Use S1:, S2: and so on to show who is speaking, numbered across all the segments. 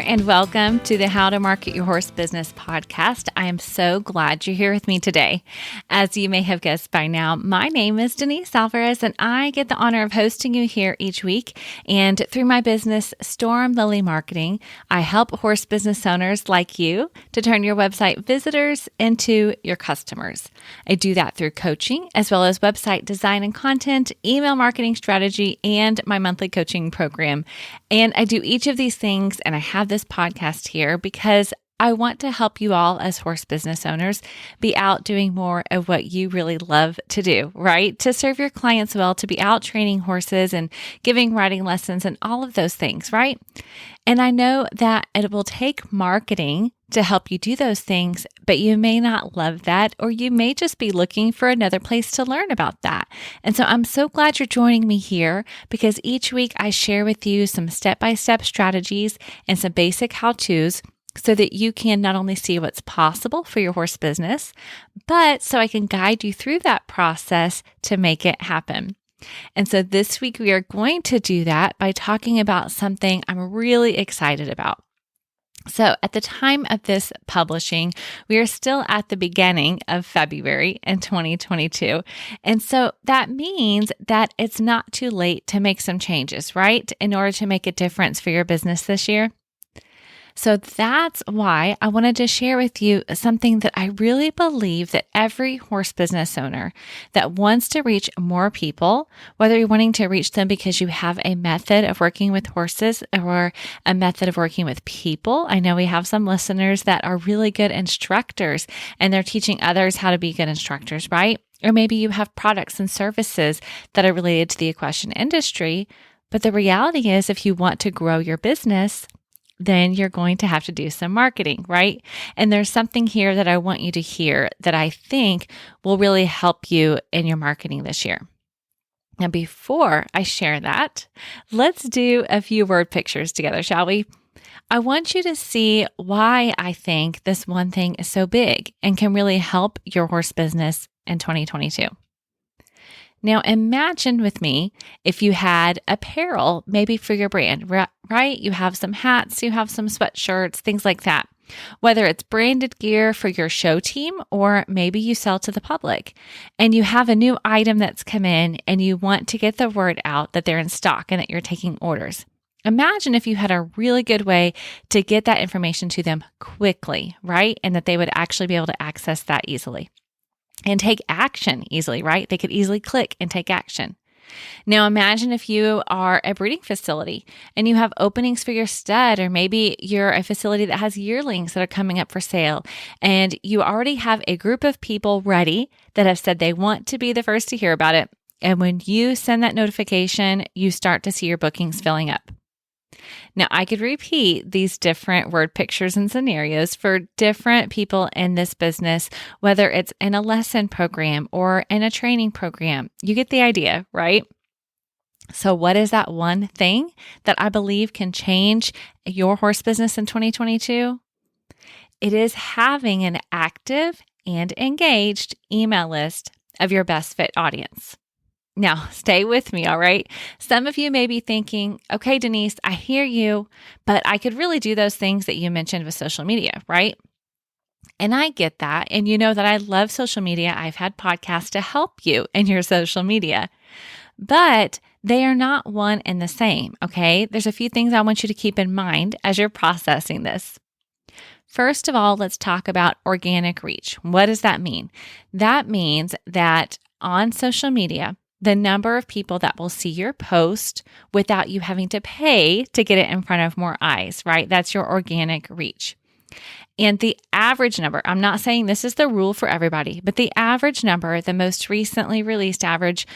S1: and welcome to the How to Market Your Horse Business podcast. I am so glad you're here with me today. As you may have guessed by now, my name is Denise Alvarez, and I get the honor of hosting you here each week. And through my business, Storm Lily Marketing, I help horse business owners like you to turn your website visitors into your customers. I do that through coaching, as well as website design and content, email marketing strategy, and my monthly coaching program. And I do each of these things, and I have this podcast here because I want to help you all as horse business owners be out doing more of what you really love to do, right? To serve your clients well, to be out training horses and giving riding lessons and all of those things, right? And I know that it will take marketing to help you do those things, but you may not love that, or you may just be looking for another place to learn about that. And so I'm so glad you're joining me here because each week I share with you some step-by-step strategies and some basic how-tos so that you can not only see what's possible for your horse business, but so I can guide you through that process to make it happen. And so this week we are going to do that by talking about something I'm really excited about. So at the time of this publishing, we are still at the beginning of February in 2022. And so that means that it's not too late to make some changes, right? In order to make a difference for your business this year. So that's why I wanted to share with you something that I really believe that every horse business owner that wants to reach more people, whether you're wanting to reach them because you have a method of working with horses or a method of working with people. I know we have some listeners that are really good instructors and they're teaching others how to be good instructors, right? Or maybe you have products and services that are related to the equestrian industry. But the reality is, if you want to grow your business, then you're going to have to do some marketing, right? And there's something here that I want you to hear that I think will really help you in your marketing this year. Now, before I share that, let's do a few word pictures together, shall we? I want you to see why I think this one thing is so big and can really help your horse business in 2022. Now, imagine with me if you had apparel, maybe for your brand, right? You have some hats, you have some sweatshirts, things like that. Whether it's branded gear for your show team, or maybe you sell to the public and you have a new item that's come in and you want to get the word out that they're in stock and that you're taking orders. Imagine if you had a really good way to get that information to them quickly, right? And that they would actually be able to access that easily. And take action easily, right? They could easily click and take action. Now imagine if you are a breeding facility and you have openings for your stud, or maybe you're a facility that has yearlings that are coming up for sale, and you already have a group of people ready that have said they want to be the first to hear about it. And when you send that notification, you start to see your bookings filling up. Now, I could repeat these different word pictures and scenarios for different people in this business, whether it's in a lesson program or in a training program. You get the idea, right? So what is that one thing that I believe can change your horse business in 2022? It is having an active and engaged email list of your best fit audience. Now, stay with me, all right? Some of you may be thinking, okay, Denise, I hear you, but I could really do those things that you mentioned with social media, right? And I get that. And you know that I love social media. I've had podcasts to help you in your social media, but they are not one and the same, okay? There's a few things I want you to keep in mind as you're processing this. First of all, let's talk about organic reach. What does that mean? That means that on social media, the number of people that will see your post without you having to pay to get it in front of more eyes, right? That's your organic reach. And the average number, I'm not saying this is the rule for everybody, but the average number, the most recently released average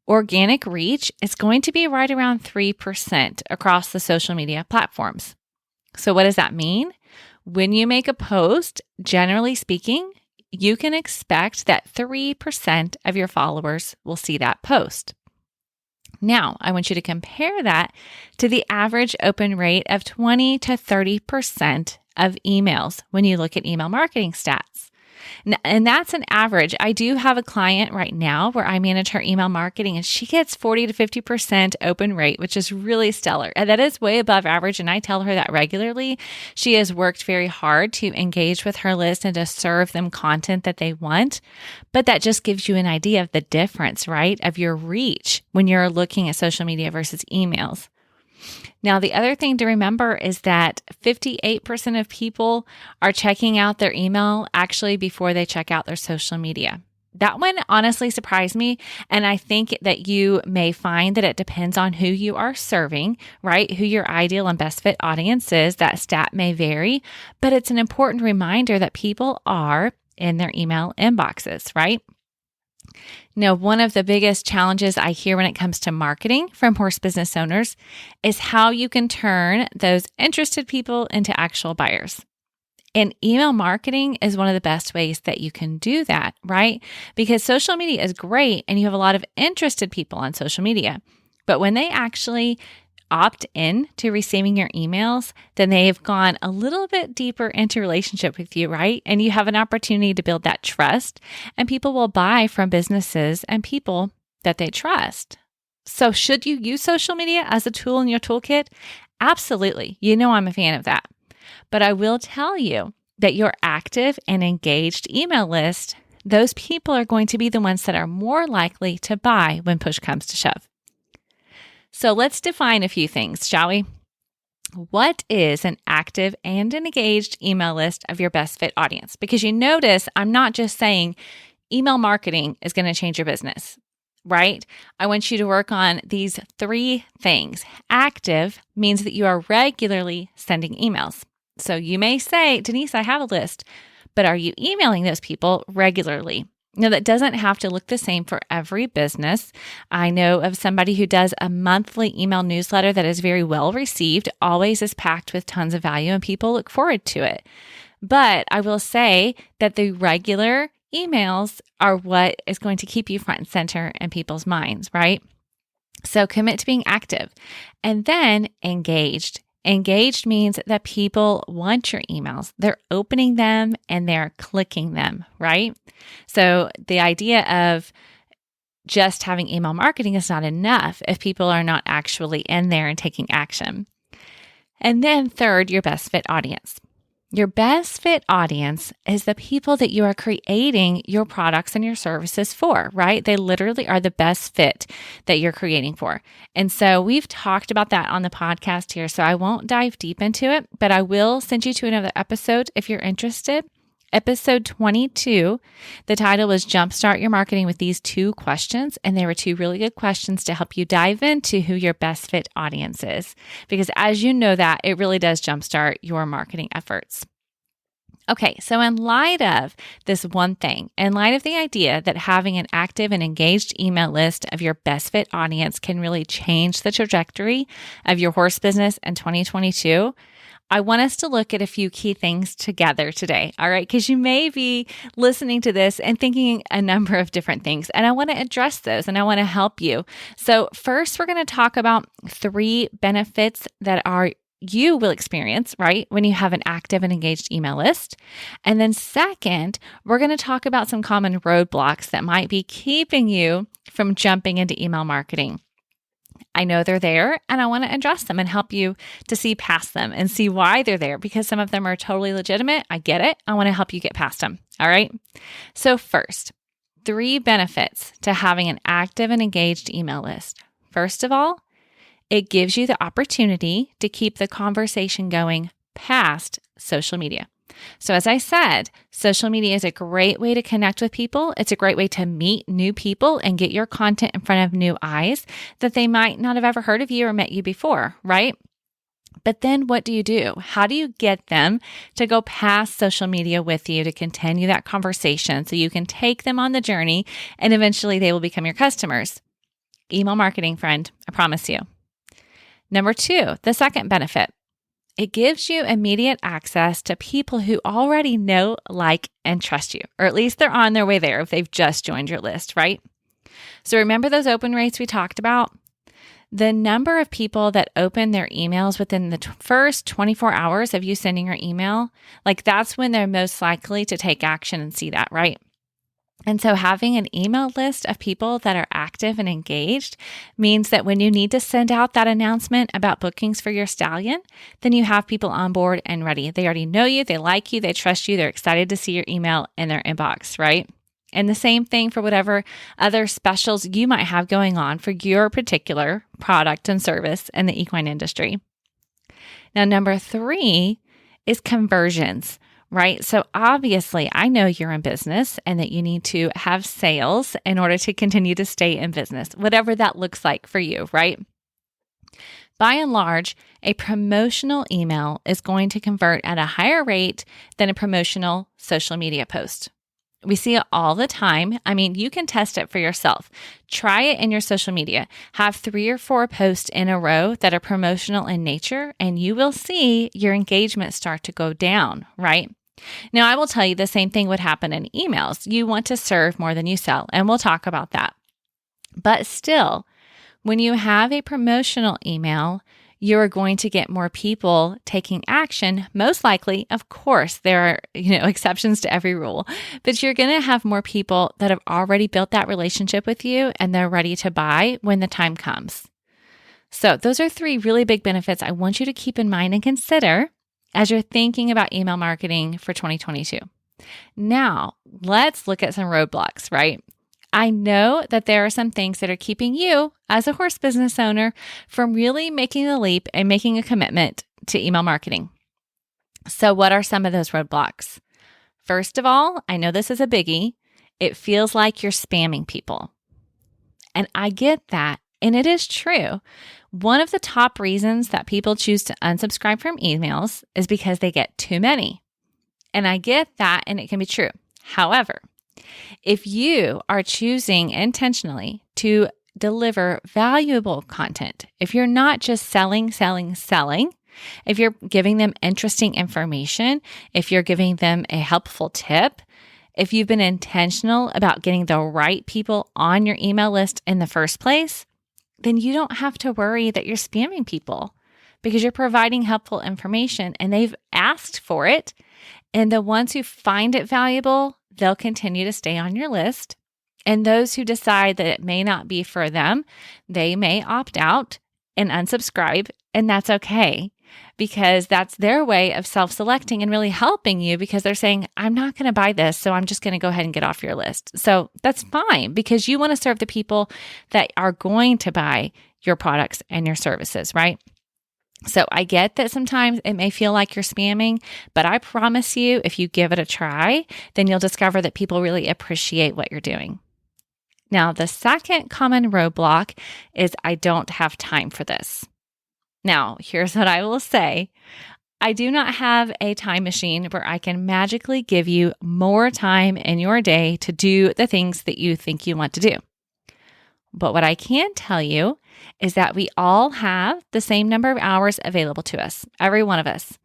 S1: organic reach is going to be right around 3% across the social media platforms. So what does that mean? When you make a post, generally speaking, you can expect that 3% of your followers will see that post. Now, I want you to compare that to the average open rate of 20 to 30% of emails when you look at email marketing stats. And that's an average. I do have a client right now where I manage her email marketing, and she gets 40 to 50% open rate, which is really stellar. And that is way above average. And I tell her that regularly. She has worked very hard to engage with her list and to serve them content that they want. But that just gives you an idea of the difference, right? Of your reach when you're looking at social media versus emails. Now, the other thing to remember is that 58% of people are checking out their email actually before they check out their social media. That one honestly surprised me. And I think that you may find that it depends on who you are serving, right? Who your ideal and best fit audience is. That stat may vary, but it's an important reminder that people are in their email inboxes, right? Now, one of the biggest challenges I hear when it comes to marketing from horse business owners is how you can turn those interested people into actual buyers. And email marketing is one of the best ways that you can do that, right? Because social media is great and you have a lot of interested people on social media. But when they actually opt in to receiving your emails, then they've gone a little bit deeper into relationship with you, right? And you have an opportunity to build that trust, and people will buy from businesses and people that they trust. So should you use social media as a tool in your toolkit? Absolutely. You know I'm a fan of that. But I will tell you that your active and engaged email list, those people are going to be the ones that are more likely to buy when push comes to shove. So let's define a few things, shall we? What is an active and an engaged email list of your best fit audience? Because you notice I'm not just saying email marketing is going to change your business, right? I want you to work on these 3 things. Active means that you are regularly sending emails. So you may say, Denise, I have a list, but are you emailing those people regularly? Now, that doesn't have to look the same for every business. I know of somebody who does a monthly email newsletter that is very well received, always is packed with tons of value, and people look forward to it. But I will say that the regular emails are what is going to keep you front and center in people's minds, right? So commit to being active and then engaged. Engaged means that people want your emails. They're opening them and they're clicking them, right? So the idea of just having email marketing is not enough if people are not actually in there and taking action. And then third, your best fit audience. Your best fit audience is the people that you are creating your products and your services for, right? They literally are the best fit that you're creating for. And so we've talked about that on the podcast here, so I won't dive deep into it, but I will send you to another episode if you're interested. Episode 22, the title was Jumpstart Your Marketing with These 2 Questions. And there were 2 really good questions to help you dive into who your best fit audience is. Because as you know that, it really does jumpstart your marketing efforts. Okay, so in light of this one thing, in light of the idea that having an active and engaged email list of your best fit audience can really change the trajectory of your horse business in 2022, I want us to look at a few key things together today, all right? Because you may be listening to this and thinking a number of different things, and I want to address those and I want to help you. So first, we're going to talk about 3 benefits that you will experience, right, when you have an active and engaged email list. And then second, we're going to talk about some common roadblocks that might be keeping you from jumping into email marketing. I know they're there and I want to address them and help you to see past them and see why they're there, because some of them are totally legitimate. I get it. I want to help you get past them. All right. So first, 3 benefits to having an active and engaged email list. First of all, it gives you the opportunity to keep the conversation going past social media. So as I said, social media is a great way to connect with people. It's a great way to meet new people and get your content in front of new eyes that they might not have ever heard of you or met you before, right? But then what do? How do you get them to go past social media with you to continue that conversation so you can take them on the journey and eventually they will become your customers? Email marketing, friend, I promise you. Number 2, the second benefit. It gives you immediate access to people who already know, like, and trust you, or at least they're on their way there if they've just joined your list, right? So remember those open rates we talked about? The number of people that open their emails within the first 24 hours of you sending your email, like that's when they're most likely to take action and see that, right? And so having an email list of people that are active and engaged means that when you need to send out that announcement about bookings for your stallion, then you have people on board and ready. They already know you, they like you, they trust you, they're excited to see your email in their inbox, right? And the same thing for whatever other specials you might have going on for your particular product and service in the equine industry. Now, number 3 is conversions. Right? So obviously, I know you're in business and that you need to have sales in order to continue to stay in business, whatever that looks like for you, right? By and large, a promotional email is going to convert at a higher rate than a promotional social media post. We see it all the time. I mean, you can test it for yourself. Try it in your social media. Have 3 or 4 posts in a row that are promotional in nature, and you will see your engagement start to go down, right? Now, I will tell you the same thing would happen in emails. You want to serve more than you sell, and we'll talk about that. But still, when you have a promotional email, you are going to get more people taking action. Most likely, of course, there are, exceptions to every rule, but you're going to have more people that have already built that relationship with you and they're ready to buy when the time comes. So those are 3 really big benefits I want you to keep in mind and consider as you're thinking about email marketing for 2022. Now, let's look at some roadblocks, right? I know that there are some things that are keeping you as a horse business owner from really making the leap and making a commitment to email marketing. So what are some of those roadblocks? First of all, I know this is a biggie. It feels like you're spamming people. And I get that. And it is true. One of the top reasons that people choose to unsubscribe from emails is because they get too many. And I get that, and it can be true. However, if you are choosing intentionally to deliver valuable content, if you're not just selling, if you're giving them interesting information, if you're giving them a helpful tip, if you've been intentional about getting the right people on your email list in the first place, then you don't have to worry that you're spamming people because you're providing helpful information and they've asked for it. And the ones who find it valuable, they'll continue to stay on your list. And those who decide that it may not be for them, they may opt out and unsubscribe. And that's okay because that's their way of self-selecting and really helping you because they're saying, I'm not going to buy this, so I'm just going to go ahead and get off your list. So that's fine because you want to serve the people that are going to buy your products and your services, right? So I get that sometimes it may feel like you're spamming, but I promise you, if you give it a try, then you'll discover that people really appreciate what you're doing. Now, the second common roadblock is I don't have time for this. Now, here's what I will say. I do not have a time machine where I can magically give you more time in your day to do the things that you think you want to do. But what I can tell you is that we all have the same number of hours available to us, every one of us.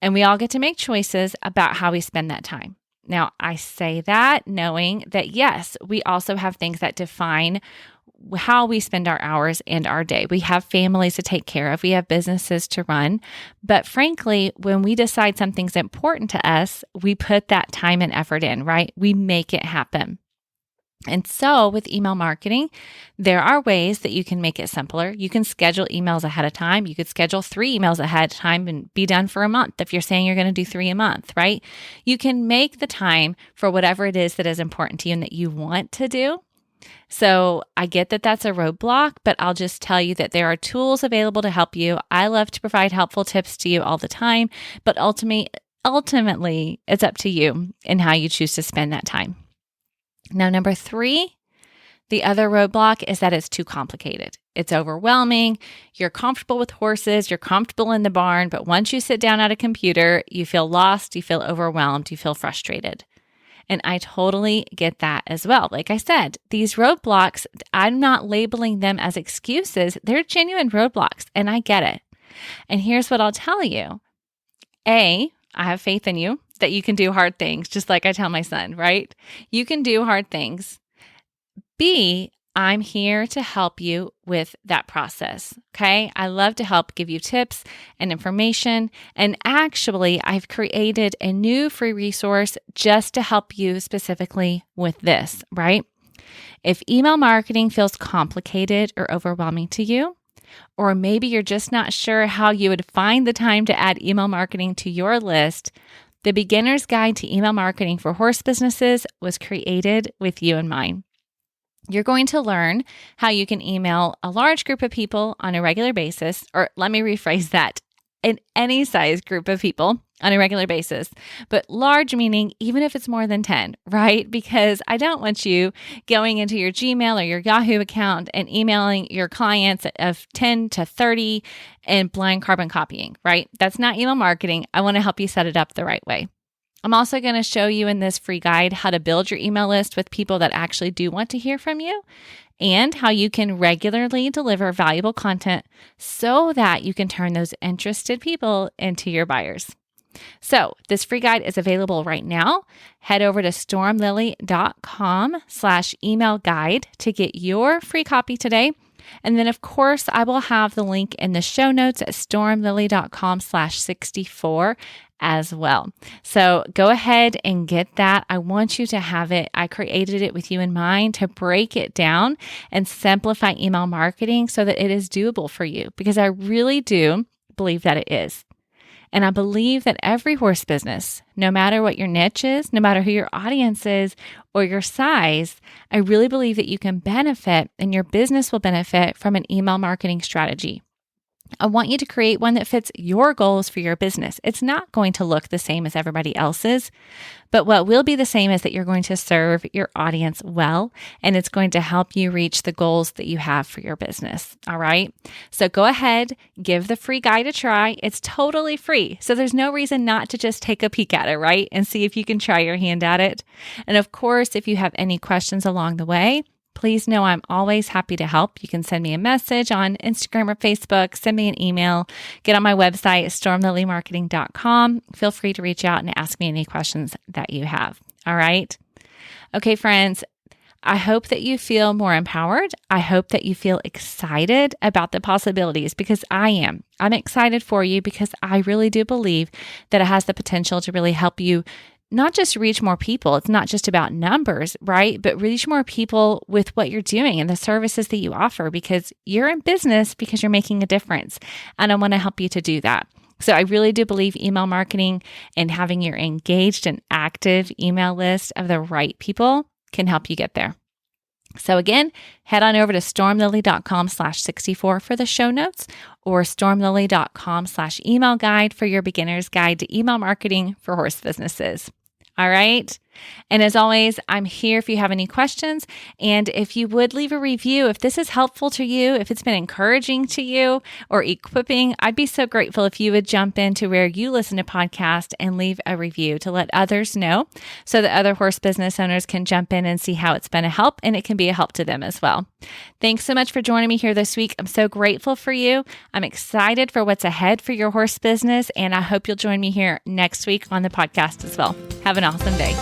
S1: And we all get to make choices about how we spend that time. Now, I say that knowing that, yes, we also have things that define how we spend our hours and our day. We have families to take care of. We have businesses to run. But frankly, when we decide something's important to us, we put that time and effort in, right? We make it happen. And so with email marketing, there are ways that you can make it simpler. You can schedule emails ahead of time. You could schedule 3 emails ahead of time and be done for a month if you're saying you're going to do 3 a month, right? You can make the time for whatever it is that is important to you and that you want to do. So I get that that's a roadblock, but I'll just tell you that there are tools available to help you. I love to provide helpful tips to you all the time, but ultimately it's up to you and how you choose to spend that time. Now, number 3, the other roadblock is that it's too complicated. It's overwhelming. You're comfortable with horses. You're comfortable in the barn. But once you sit down at a computer, you feel lost. You feel overwhelmed. You feel frustrated. And I totally get that as well. Like I said, these roadblocks, I'm not labeling them as excuses. They're genuine roadblocks, and I get it. And here's what I'll tell you. A, I have faith in you that you can do hard things, just like I tell my son, right? You can do hard things. B, I'm here to help you with that process. Okay. I love to help give you tips and information. And actually, I've created a new free resource just to help you specifically with this, right? If email marketing feels complicated or overwhelming to you, or maybe you're just not sure how you would find the time to add email marketing to your list, the Beginner's Guide to Email Marketing for Horse Businesses was created with you in mind. You're going to learn how you can email a large group of people on a regular basis, or let me rephrase that, in any size group of people on a regular basis, but large meaning even if it's more than 10, right? Because I don't want you going into your Gmail or your Yahoo account and emailing your clients of 10 to 30 and blind carbon copying, right? That's not email marketing. I want to help you set it up the right way. I'm also going to show you in this free guide how to build your email list with people that actually do want to hear from you, and how you can regularly deliver valuable content so that you can turn those interested people into your buyers. So this free guide is available right now. Head over to stormlily.com/email guide to get your free copy today. And then, of course, I will have the link in the show notes at stormlily.com/64 as well. So go ahead and get that. I want you to have it. I created it with you in mind to break it down and simplify email marketing so that it is doable for you, because I really do believe that it is. And I believe that every horse business, no matter what your niche is, no matter who your audience is or your size, I really believe that you can benefit and your business will benefit from an email marketing strategy. I want you to create one that fits your goals for your business. It's not going to look the same as everybody else's, but what will be the same is that you're going to serve your audience well, and it's going to help you reach the goals that you have for your business. All right. So go ahead, give the free guide a try. It's totally free. So there's no reason not to just take a peek at it, right? And see if you can try your hand at it. And of course, if you have any questions along the way, please know I'm always happy to help. You can send me a message on Instagram or Facebook, send me an email, get on my website, stormlilymarketing.com. Feel free to reach out and ask me any questions that you have. All right. Okay, friends, I hope that you feel more empowered. I hope that you feel excited about the possibilities, because I am. I'm excited for you because I really do believe that it has the potential to really help you not just reach more people. It's not just about numbers, right? But reach more people with what you're doing and the services that you offer, because you're in business because you're making a difference. And I want to help you to do that. So I really do believe email marketing and having your engaged and active email list of the right people can help you get there. So again, head on over to stormlily.com/64 for the show notes, or stormlily.com/email guide for your beginner's guide to email marketing for horse businesses. All right. And as always, I'm here if you have any questions. And if you would leave a review, if this is helpful to you, if it's been encouraging to you or equipping, I'd be so grateful if you would jump into where you listen to podcasts and leave a review to let others know, so that other horse business owners can jump in and see how it's been a help, and it can be a help to them as well. Thanks so much for joining me here this week. I'm so grateful for you. I'm excited for what's ahead for your horse business, and I hope you'll join me here next week on the podcast as well. Have an awesome day.